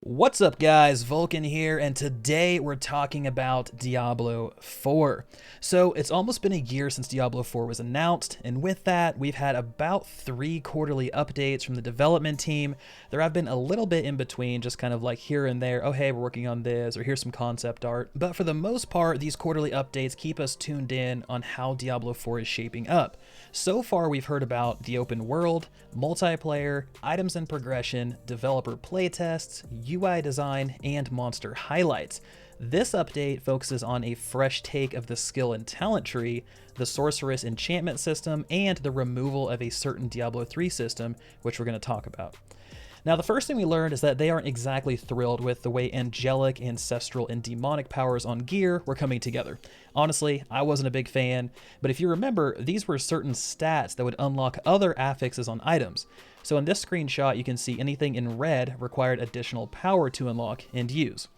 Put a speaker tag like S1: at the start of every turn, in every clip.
S1: What's up guys, Vulkan here, and today we're talking about Diablo 4. So it's almost been a year since Diablo 4 was announced, and with that we've had about 3 quarterly updates from the development team. There have been a little bit in between, just kind of like here and there, oh hey, we're working on this, or here's some concept art. But for the most part, these quarterly updates keep us tuned in on how Diablo 4 is shaping up. So far we've heard about the open world, multiplayer, items and progression, developer playtests, UI design, and monster highlights. This update focuses on a fresh take of the skill and talent tree, the Sorceress enchantment system, and the removal of a certain Diablo 3 system, which we're going to talk about. Now, the first thing we learned is that they aren't exactly thrilled with the way angelic, ancestral, and demonic powers on gear were coming together. Honestly, I wasn't a big fan, but if you remember, these were certain stats that would unlock other affixes on items. So in this screenshot, you can see anything in red required additional power to unlock and use.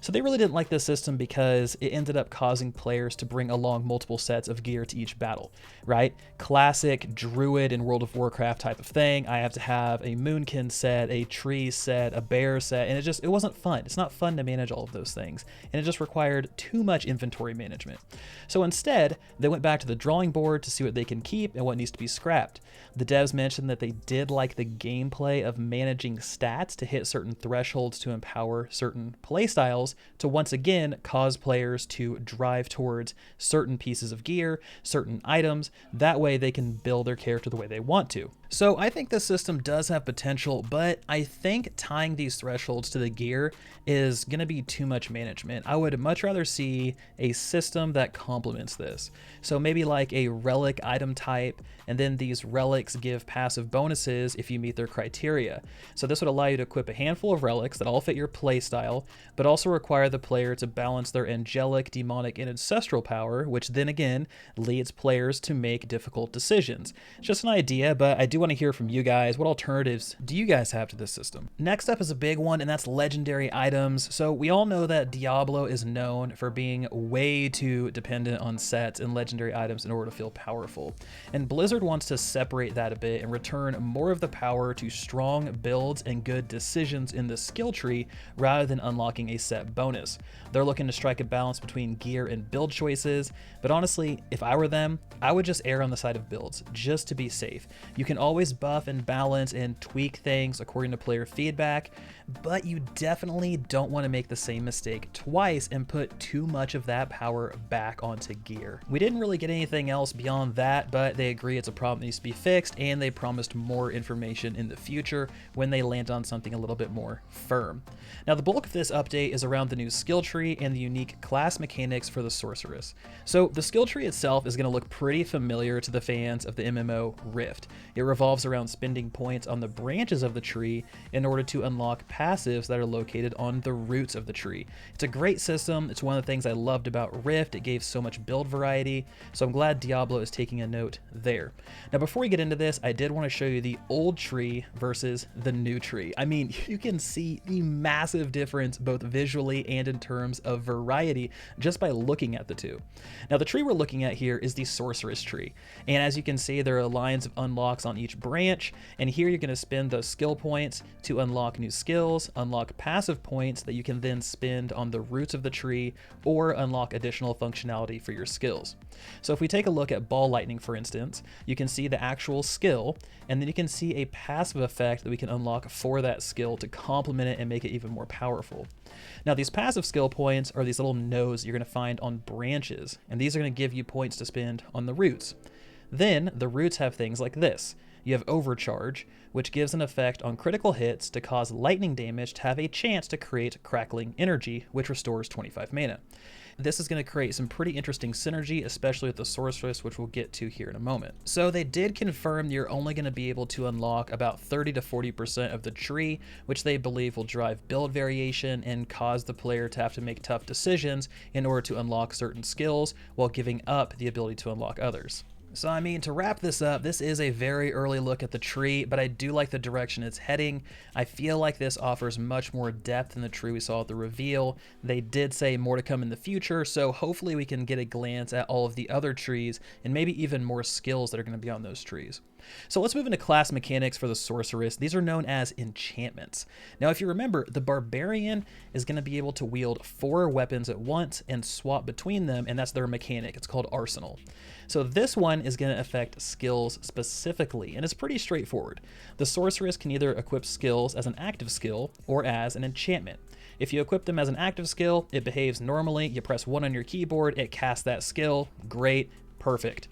S1: So they really didn't like this system because it ended up causing players to bring along multiple sets of gear to each battle, right? Classic druid in World of Warcraft type of thing. I have to have a moonkin set, a tree set, a bear set, and it wasn't fun. It's not fun to manage all of those things, and it just required too much inventory management. So instead, they went back to the drawing board to see what they can keep and what needs to be scrapped. The devs mentioned that they did like the gameplay of managing stats to hit certain thresholds to empower certain playstyles, to once again cause players to drive towards certain pieces of gear, certain items. That way they can build their character the way they want to. So I think this system does have potential, but I think tying these thresholds to the gear is going to be too much management. I would much rather see a system that complements this. So maybe like a relic item type, and then these relics give passive bonuses if you meet their criteria. So this would allow you to equip a handful of relics that all fit your playstyle, but also require the player to balance their angelic, demonic, and ancestral power, which then again leads players to make difficult decisions. It's just an idea, but I do want to hear from you guys. What alternatives do you guys have to this system? Next up is a big one, and that's legendary items. So we all know that Diablo is known for being way too dependent on sets and legendary items in order to feel powerful. And Blizzard wants to separate that a bit and return more of the power to strong builds and good decisions in the skill tree rather than unlocking a set bonus. They're looking to strike a balance between gear and build choices, but honestly, if I were them, I would just err on the side of builds, just to be safe. You can always buff and balance and tweak things according to player feedback, but you definitely don't want to make the same mistake twice and put too much of that power back onto gear. We didn't really get anything else beyond that, but they agree it's a problem that needs to be fixed, and they promised more information in the future when they land on something a little bit more firm. Now, the bulk of this update is around the new skill tree and the unique class mechanics for the Sorceress. So the skill tree itself is going to look pretty familiar to the fans of the MMO Rift. It revolves around spending points on the branches of the tree in order to unlock passives that are located on the roots of the tree. It's a great system. It's one of the things I loved about Rift. It gave so much build variety, so I'm glad Diablo is taking a note there. Now, before we get into this, I did want to show you the old tree versus the new tree. I mean, you can see the massive difference both visually and in terms of variety just by looking at the two. Now, the tree we're looking at here is the Sorceress tree, and as you can see, there are lines of unlocks on each branch, and here you're going to spend those skill points to unlock new skills, unlock passive points that you can then spend on the roots of the tree, or unlock additional functionality for your skills. So if we take a look at Ball Lightning, for instance, you can see the actual skill, and then you can see a passive effect that we can unlock for that skill to complement it and make it even more powerful. Now, these passive skill points are these little nodes you're going to find on branches, and these are going to give you points to spend on the roots. Then the roots have things like this. You have Overcharge, which gives an effect on critical hits to cause lightning damage to have a chance to create crackling energy, which restores 25 mana. This is going to create some pretty interesting synergy, especially with the Sorceress, which we'll get to here in a moment. So they did confirm you're only going to be able to unlock about 30 to 40% of the tree, which they believe will drive build variation and cause the player to have to make tough decisions in order to unlock certain skills while giving up the ability to unlock others. So I mean, to wrap this up, this is a very early look at the tree, but I do like the direction it's heading. I feel like this offers much more depth than the tree we saw at the reveal. They did say more to come in the future, so hopefully we can get a glance at all of the other trees and maybe even more skills that are going to be on those trees. So let's move into class mechanics for the Sorceress. These are known as enchantments. Now, if you remember, the Barbarian is going to be able to wield 4 weapons at once and swap between them, and that's their mechanic. It's called Arsenal. So this one is going to affect skills specifically, and it's pretty straightforward. The Sorceress can either equip skills as an active skill or as an enchantment. If you equip them as an active skill, it behaves normally. You press 1 on your keyboard, it casts that skill. Great, perfect.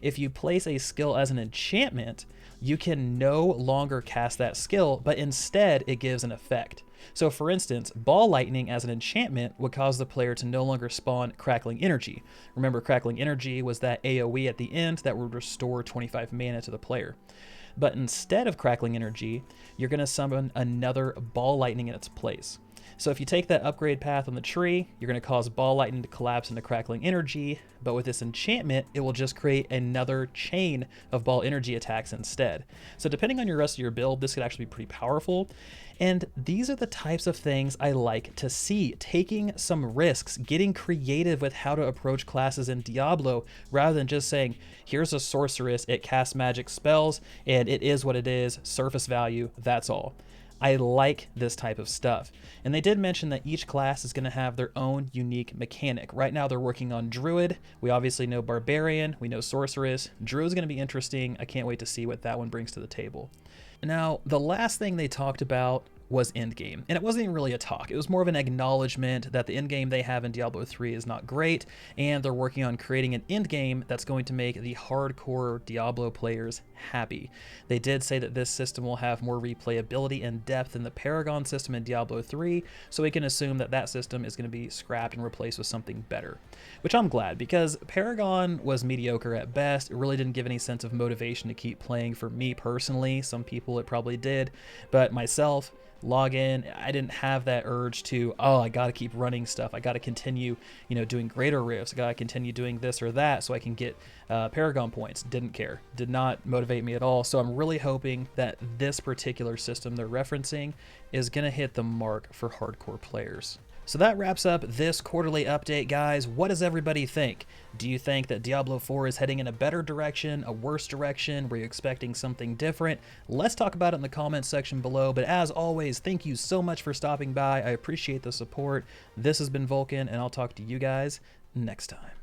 S1: If you place a skill as an enchantment, you can no longer cast that skill, but instead it gives an effect. So for instance, Ball Lightning as an enchantment would cause the player to no longer spawn Crackling Energy. Remember, Crackling Energy was that AoE at the end that would restore 25 mana to the player. But instead of Crackling Energy, you're going to summon another Ball Lightning in its place. So if you take that upgrade path on the tree, you're going to cause Ball Lightning to collapse into Crackling Energy, but with this enchantment, it will just create another chain of Ball Energy attacks instead. So depending on your rest of your build, this could actually be pretty powerful. And these are the types of things I like to see, taking some risks, getting creative with how to approach classes in Diablo, rather than just saying, here's a Sorceress, it casts magic spells, and it is what it is, surface value, that's all. I like this type of stuff. And they did mention that each class is going to have their own unique mechanic. Right now they're working on Druid. We obviously know Barbarian, we know Sorceress. Druid's going to be interesting. I can't wait to see what that one brings to the table. Now, the last thing they talked about was Endgame. And it wasn't even really a talk. It was more of an acknowledgement that the endgame they have in Diablo 3 is not great, and they're working on creating an endgame that's going to make the hardcore Diablo players happy. They did say that this system will have more replayability and depth than the Paragon system in Diablo 3, so we can assume that that system is going to be scrapped and replaced with something better. Which I'm glad, because Paragon was mediocre at best. It really didn't give any sense of motivation to keep playing for me personally. Some people it probably did, but myself, log in, I didn't have that urge to, oh, I got to keep running stuff. I got to continue, doing greater rifts. I got to continue doing this or that so I can get Paragon points. Didn't care. Did not motivate me at all. So I'm really hoping that this particular system they're referencing is going to hit the mark for hardcore players. So that wraps up this quarterly update, guys. What does everybody think? Do you think that Diablo 4 is heading in a better direction, a worse direction? Were you expecting something different? Let's talk about it in the comments section below. But as always, thank you so much for stopping by. I appreciate the support. This has been Vulkan, and I'll talk to you guys next time.